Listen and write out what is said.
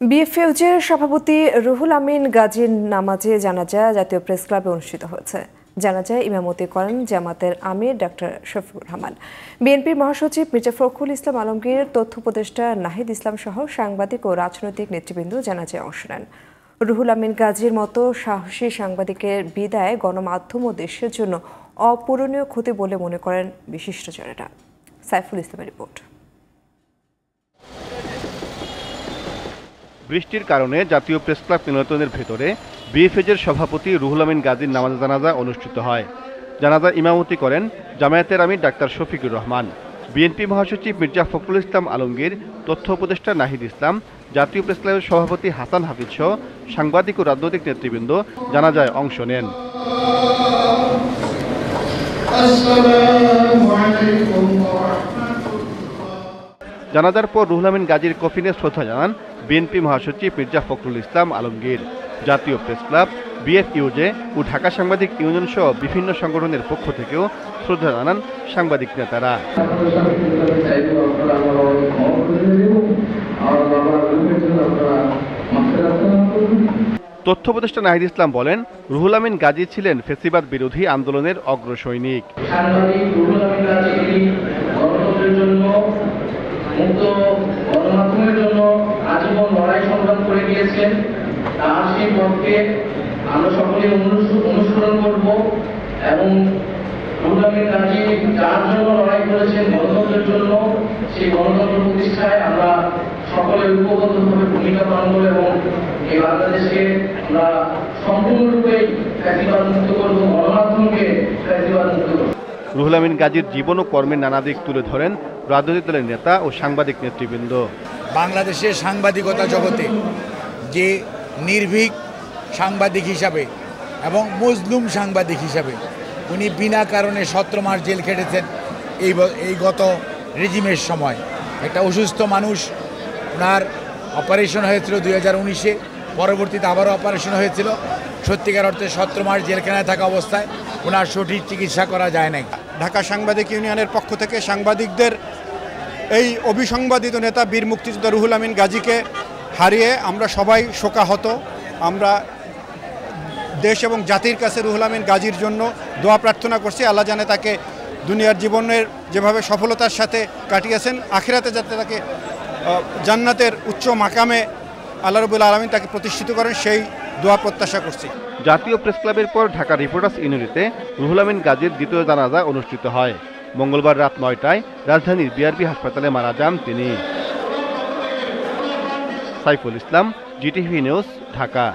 বিএফইউজের সভাপতি রুহুল আমিন গাজীর নামাজে জানাজা জাতীয় প্রেস ক্লাবে অনুষ্ঠিত হয়েছে। জানাজায় ইমামতি করেন জামাতের আমির ডক্টর শফিকুর রহমান। বিএনপির মহাসচিব মির্জা ফখরুল ইসলাম আলমগীর, তথ্য উপদেষ্টা নাহিদ ইসলাম সহ সাংবাদিক ও রাজনৈতিক নেতৃবৃন্দ জানাজায় অংশ নেন। রুহুল আমিন গাজীর মতো সাহসী সাংবাদিকের বিদায় গণমাধ্যম ও দেশের জন্য অপূরণীয় ক্ষতি বলে মনে করেন বিশিষ্টজনেরা। সাইফুল ইসলামের রিপোর্ট। বৃষ্টির কারণে জাতীয় প্রেস ক্লাব মিলনায়তনের ভেতরে বিএফইউজের সভাপতি রুহুল আমিন গাজীর নামাজ জানাজা অনুষ্ঠিত হয়। জানাজা ইমামতি করেন জামায়াতের আমির ডাক্তার শফিকুর রহমান। বিএনপি মহাসচিব মির্জা ফখরুল ইসলাম আলমগীর, তথ্য উপদেষ্টা নাহিদ ইসলাম, জাতীয় প্রেস ক্লাবের সভাপতি হাসান হাফিজ সহ সাংবাদিক ও রাজনৈতিক নেতৃবৃন্দ জানাজায় অংশ নেন। জানাজার পর রুহুল আমিন গাজীর কফিনে শ্রদ্ধা জানান বিএনপি মহাসচিব মির্জা ফখরুল ইসলাম আলমগীর। জাতীয় প্রেস ক্লাব, বিএফইউজে ও ঢাকা সাংবাদিক ইউনিয়ন সহ বিভিন্ন সংগঠনের পক্ষ থেকেও শ্রদ্ধা জানান সাংবাদিক নেতারা। তথ্য উপদেষ্টা নাহিদ ইসলাম বলেন, রুহুল আমিন গাজী ছিলেন ফ্যাসিবাদ বিরোধী আন্দোলনের অগ্রসৈনিক। মুক্ত গণমাধ্যমের জন্য আজীবন লড়াই সংগ্রাম করে গিয়েছেন। তার সেই পথকে আমরা সকলে অনুসরণ করব এবং রুহুল আমিন গাজী যার জন্য লড়াই করেছেন, গণতন্ত্রের জন্য, সেই গণতন্ত্র প্রতিষ্ঠায় আমরা সকলে ঐক্যবদ্ধভাবে ভূমিকা পালন করব এবং এই বাংলাদেশকে আমরা সম্পূর্ণরূপে ফ্যাসিবাদ মুক্ত করব, গণমাধ্যমকে ফ্যাসিবাদ মুক্ত করব। রুহুল আমিন গাজীর জীবন ও কর্মের নানা দিক তুলে ধরেন রাজনৈতিক দলের নেতা ও সাংবাদিক নেতৃবৃন্দ। বাংলাদেশের সাংবাদিকতা জগতে যে নির্ভীক সাংবাদিক হিসাবে এবং মজলুম সাংবাদিক হিসাবে উনি বিনা কারণে 17 মাস জেল খেটেছেন। এই গত রেজিমের সময় একটা অসুস্থ মানুষ, ওনার অপারেশন হয়েছিল 2019-এ, পরবর্তীতে আবারও অপারেশন হয়েছিল। সত্যিকার অর্থে 17 মাস জেলখানায় থাকা অবস্থায় ওনার সঠিক চিকিৎসা করা যায় নাই। ঢাকা সাংবাদিক ইউনিয়নের পক্ষ থেকে সাংবাদিকদের এই অবিসংবাদিত নেতা বীর মুক্তিযোদ্ধা রুহুল আমিন গাজীকে হারিয়ে আমরা সবাই শোকাহত। আমরা দেশ এবং জাতির কাছে রুহুল আমিন গাজীর জন্য দোয়া প্রার্থনা করছি। আল্লাহ জানে তাকে দুনিয়ার জীবনের যেভাবে সফলতার সাথে কাটিয়েছেন, আখিরাতে যাতে তাকে জান্নাতের উচ্চ মাকামে আল্লাহ রাব্বুল আলামিন তাকে প্রতিষ্ঠিত করেন, সেই দোয়া প্রত্যাশা করছি। জাতীয় প্রেস ক্লাবের পর ঢাকা রিপোর্টার্স ইউনিটিতে রুহুল আমিন গাজীর দ্বিতীয় জানাজা অনুষ্ঠিত হয়। মঙ্গলবার রাত 9টায় রাজধানীর বিআরবি হাসপাতালে মারা যান তিনি। Saiful Islam, GTV news, Dhaka.